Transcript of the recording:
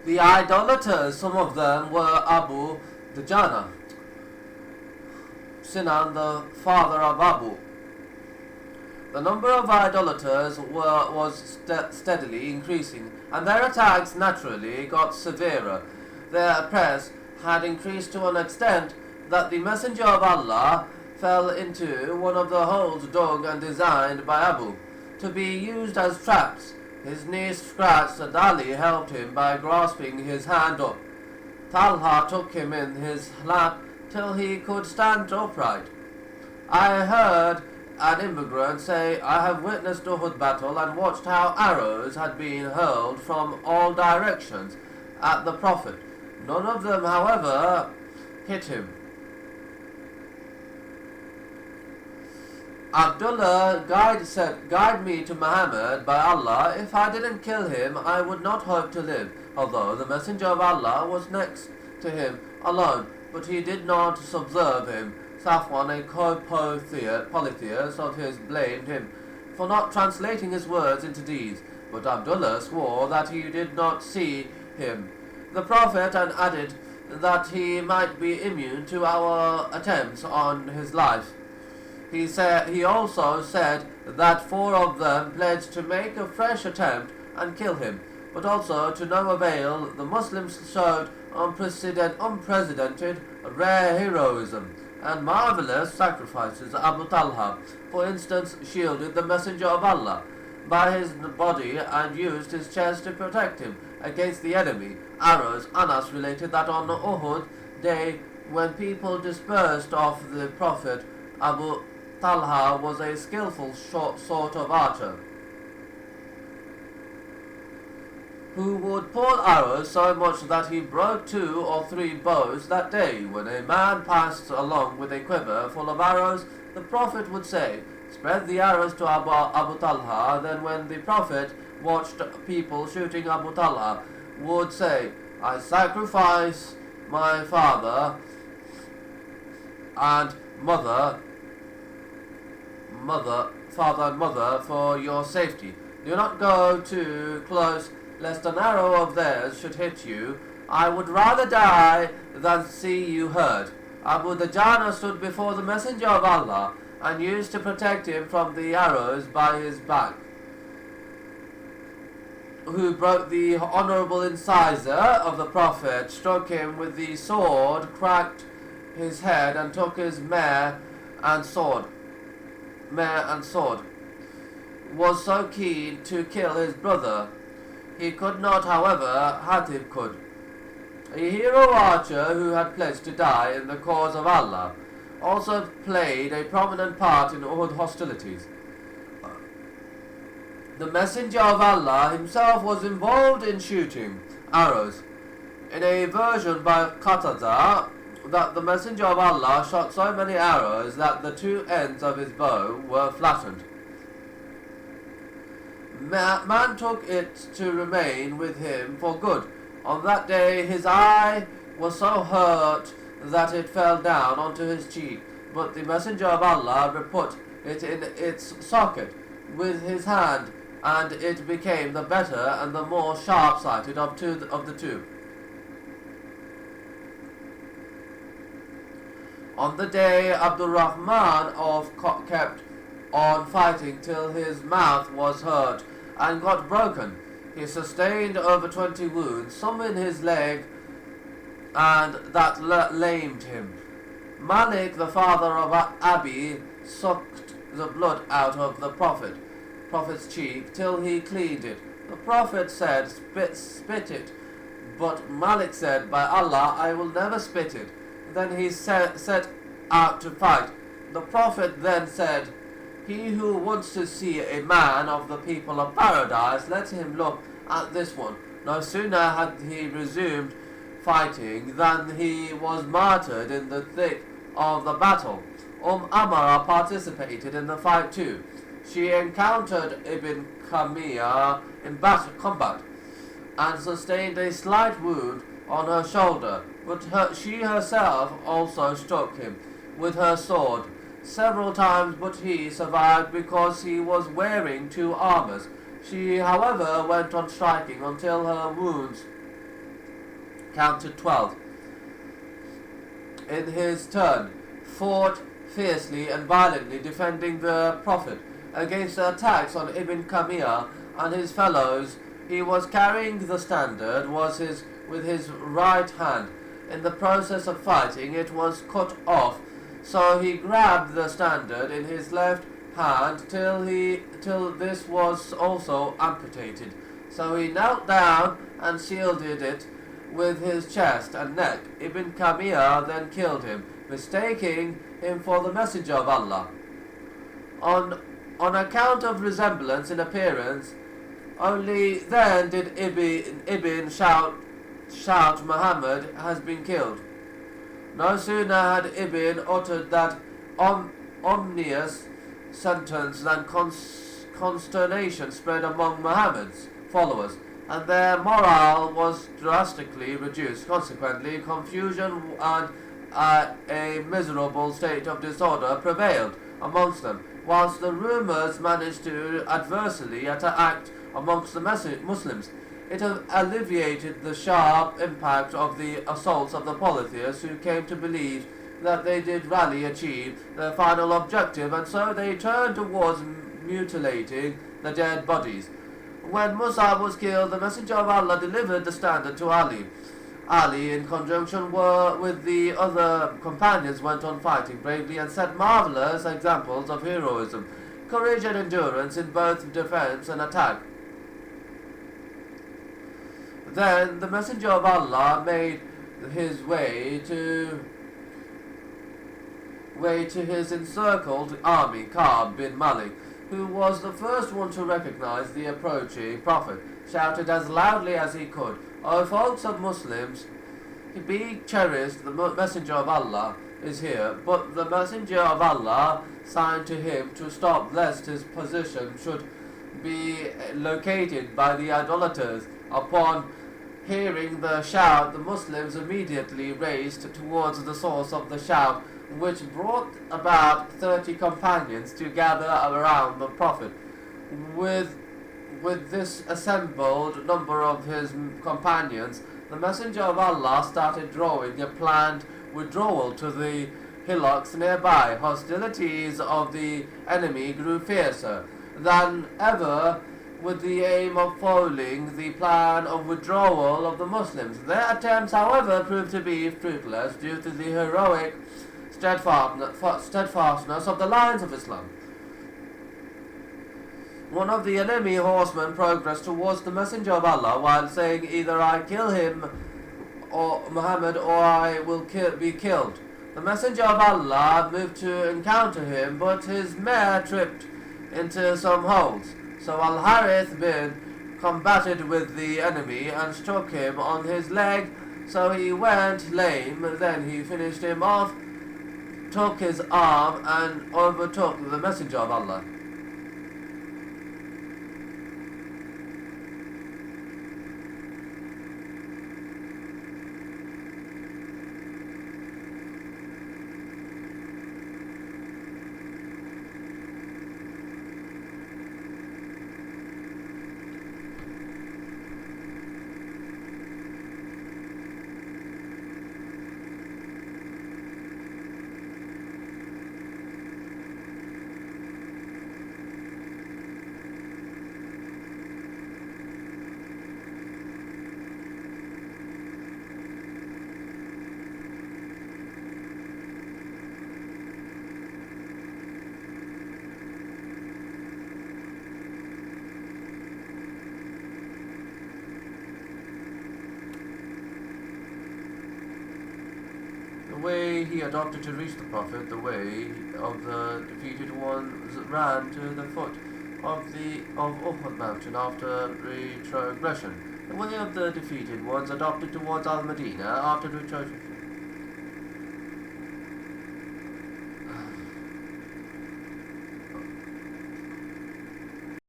The idolaters, some of them were Abu Dujana, Sinan, the father of Abu. The number of idolaters was steadily increasing, and their attacks naturally got severer. Their oppress had increased to an extent that the Messenger of Allah fell into one of the holes dug and designed by Abu, to be used as traps. His knees scratched, and Ali helped him by grasping his hand up. Talha took him in his lap till he could stand upright. I heard an immigrant say, I have witnessed Uhud battle and watched how arrows had been hurled from all directions at the Prophet. None of them, however, hit him. Abdullah said, Guide me to Muhammad by Allah. If I didn't kill him, I would not hope to live. Although the Messenger of Allah was next to him alone, but he did not subserve him. Safwan, a polytheist of his, blamed him for not translating his words into deeds, but Abdullah swore that he did not see him. The Prophet added that he might be immune to our attempts on his life. He also said that 4 of them pledged to make a fresh attempt and kill him, but also to no avail. The Muslims showed unprecedented rare heroism and marvelous sacrifices. Abu Talha, for instance, shielded the Messenger of Allah by his body and used his chest to protect him against the enemy arrows. Anas related that on the Uhud day, when people dispersed off the Prophet, Abu Talha was a skillful sort of archer, who would pull arrows so much that he broke 2 or 3 bows that day. When a man passed along with a quiver full of arrows, the Prophet would say, Spread the arrows to Abu Talha. Then when the Prophet watched people shooting, Abu Talha would say, I sacrifice my father and mother for your safety. Do not go too close, lest an arrow of theirs should hit you. I would rather die than see you hurt. Abu Dujana stood before the Messenger of Allah and used to protect him from the arrows by his back, who broke the honorable incisor of the Prophet, struck him with the sword, cracked his head, and took his mare and sword. Was so keen to kill his brother. He could not, however, Hatib could. A hero archer who had pledged to die in the cause of Allah also played a prominent part in Uhud hostilities. The Messenger of Allah himself was involved in shooting arrows. In a version by Qatada, that the Messenger of Allah shot so many arrows that the 2 ends of his bow were flattened. Man took it to remain with him for good. On that day his eye was so hurt that it fell down onto his cheek, but the Messenger of Allah put it in its socket with his hand, and it became the better and the more sharp-sighted of the 2. On the day Abdul Rahman kept on fighting till his mouth was hurt and got broken. He sustained over 20 wounds, some in his leg, and that lamed him. Malik, the father of Abi, sucked the blood out of the Prophet's cheek till he cleaned it. The Prophet said, spit it. But Malik said, By Allah, I will never spit it. Then he set out to fight. The Prophet then said, He who wants to see a man of the people of paradise, let him look at this one. No sooner had he resumed fighting than he was martyred in the thick of the battle. Amara participated in the fight too. She encountered Ibn Khamiyah in combat and sustained a slight wound on her shoulder, but she herself also struck him with her sword several times, but he survived because he was wearing 2 armors. She, however, went on striking until her wounds counted 12. In his turn, fought fiercely and violently, defending the Prophet against the attacks on Ibn Kamiyah and his fellows. He was carrying the standard with his right hand. In the process of fighting, it was cut off, so he grabbed the standard in his left hand till this was also amputated. So he knelt down and shielded it with his chest and neck. Ibn Kamiyah then killed him, mistaking him for the messenger of Allah. On account of resemblance in appearance, only then did Ibn shout Muhammad has been killed. No sooner had Ibn uttered that ominous sentence than consternation spread among Muhammad's followers, and their morale was drastically reduced. Consequently, confusion and a miserable state of disorder prevailed amongst them, whilst the rumours managed to adversely act amongst the Muslims. It alleviated the sharp impact of the assaults of the polytheists, who came to believe that they did really achieve their final objective, and so they turned towards mutilating the dead bodies. When Musab was killed, the Messenger of Allah delivered the standard to Ali. Ali, in conjunction with the other companions, went on fighting bravely and set marvelous examples of heroism, courage and endurance in both defense and attack. Then the Messenger of Allah made his way to his encircled army, Ka'b bin Malik, who was the first one to recognize the approaching Prophet, shouted as loudly as he could, "O folks of Muslims, be cherished, the Messenger of Allah is here." But the Messenger of Allah signed to him to stop, lest his position should be located by the idolaters. Upon hearing the shout, the Muslims immediately raced towards the source of the shout, which brought about 30 companions to gather around the Prophet. With this assembled number of his companions, the Messenger of Allah started drawing a planned withdrawal to the hillocks nearby. Hostilities of the enemy grew fiercer than ever, with the aim of foiling the plan of withdrawal of the Muslims. Their attempts, however, proved to be fruitless due to the heroic steadfastness of the lions of Islam. One of the enemy horsemen progressed towards the Messenger of Allah while saying, "Either I kill him, or Muhammad, or I will be killed." The Messenger of Allah moved to encounter him, but his mare tripped into some holes. So Al-Harith bin combated with the enemy and struck him on his leg, so he went lame. Then he finished him off, took his arm, and overtook the Messenger of Allah. The way he adopted to reach the Prophet, the way of the defeated ones ran to the foot of Uhud mountain after retrogression. The way of the defeated ones adopted towards Al-Madinah after retrogression.